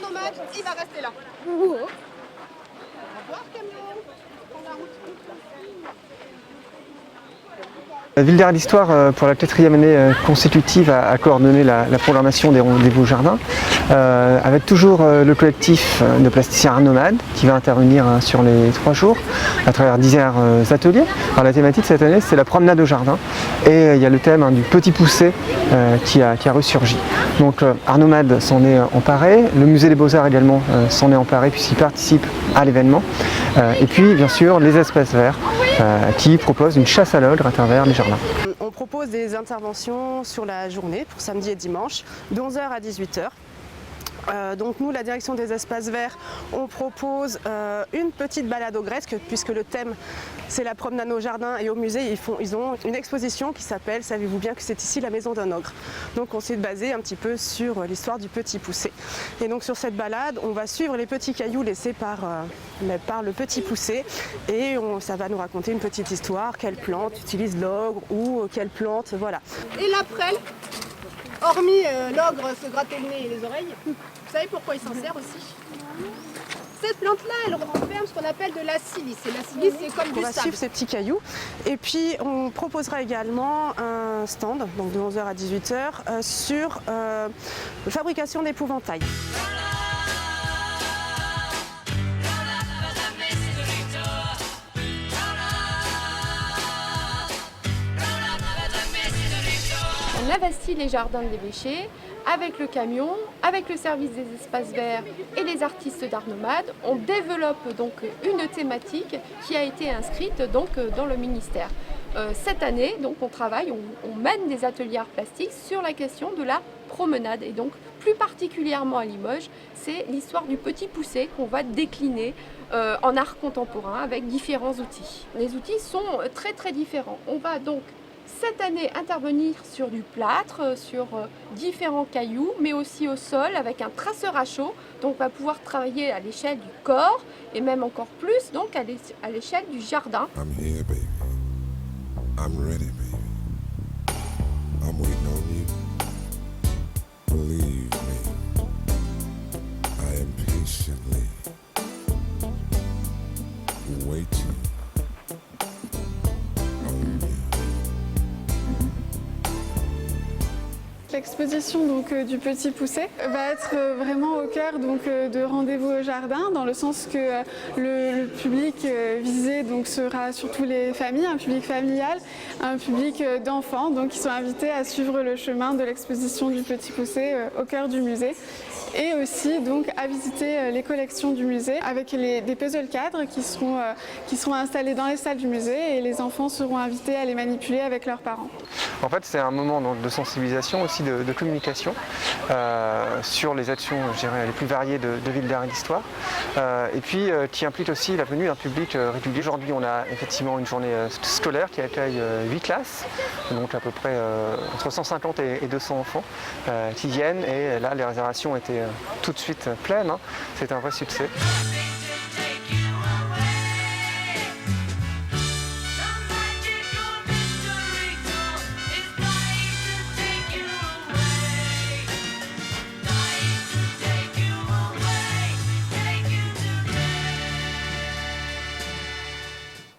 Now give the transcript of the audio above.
Arnomade, il va rester là. Au revoir, camion. Prends la route. La Ville d'Arles d'Histoire, pour la 4e année consécutive, a coordonné la programmation des rendez-vous au jardin, avec toujours le collectif de plasticiens Arnomade qui va intervenir sur les 3 jours à travers divers ateliers. Alors, la thématique cette année, c'est la promenade au jardin, et il y a le thème du petit poussé qui a ressurgi. Donc Arnomade s'en est emparé, le musée des Beaux-Arts également s'en est emparé puisqu'il participe à l'événement, et puis bien sûr les espaces verts qui proposent une chasse à l'ogre à travers les jardins. On propose des interventions sur la journée pour samedi et dimanche de 11h à 18h. Donc nous, la direction des espaces verts, on propose une petite balade au Gresque puisque le thème c'est la promenade au jardin, et au musée ils ont une exposition qui s'appelle « Savez-vous bien que c'est ici la maison d'un ogre ?» Donc on s'est basé un petit peu sur l'histoire du petit poussé. Et donc sur cette balade, on va suivre les petits cailloux laissés par le petit poussé, et ça va nous raconter une petite histoire, quelle plante utilise l'ogre ou quelle plante, voilà. Et la prêle, hormis l'ogre se gratter le nez et les oreilles, vous savez pourquoi il s'en sert aussi? Cette plante-là, elle renferme ce qu'on appelle de la silice. Et la silice, c'est comme du sable. On va suivre ces petits cailloux. Et puis, on proposera également un stand, donc de 11h à 18h, sur la fabrication d'épouvantails. On investit les jardins de l'évêché avec le camion, avec le service des espaces verts et les artistes d'Arnomade. On développe donc une thématique qui a été inscrite donc dans le ministère. Cette année, donc on travaille, on mène des ateliers arts plastiques sur la question de la promenade, et donc plus particulièrement à Limoges, c'est l'histoire du petit poussé qu'on va décliner en art contemporain avec différents outils. Les outils sont très très différents. On va donc cette année intervenir sur du plâtre, sur différents cailloux, mais aussi au sol avec un traceur à chaud. Donc on va pouvoir travailler à l'échelle du corps et même encore plus donc à l'échelle du jardin. I'm here, baby. I'm ready, baby. I'm waiting on you. Believe me, I am patiently waiting. L'exposition du petit poussé va être vraiment au cœur de rendez-vous au jardin, dans le sens que le public visé sera surtout les familles, un public familial, un public d'enfants qui sont invités à suivre le chemin de l'exposition du petit poussé au cœur du musée, et aussi à visiter les collections du musée avec des puzzle cadres qui seront installés dans les salles du musée, et les enfants seront invités à les manipuler avec leurs parents. En fait, c'est un moment de sensibilisation, aussi de communication sur les actions, je dirais, les plus variées de Ville d'Arles d'Histoire, et puis qui implique aussi la venue d'un public régulier. Aujourd'hui, on a effectivement une journée scolaire qui accueille 8 classes, donc à peu près entre 150 et 200 enfants qui viennent, et là, les réservations étaient tout de suite pleines, hein. C'est un vrai succès.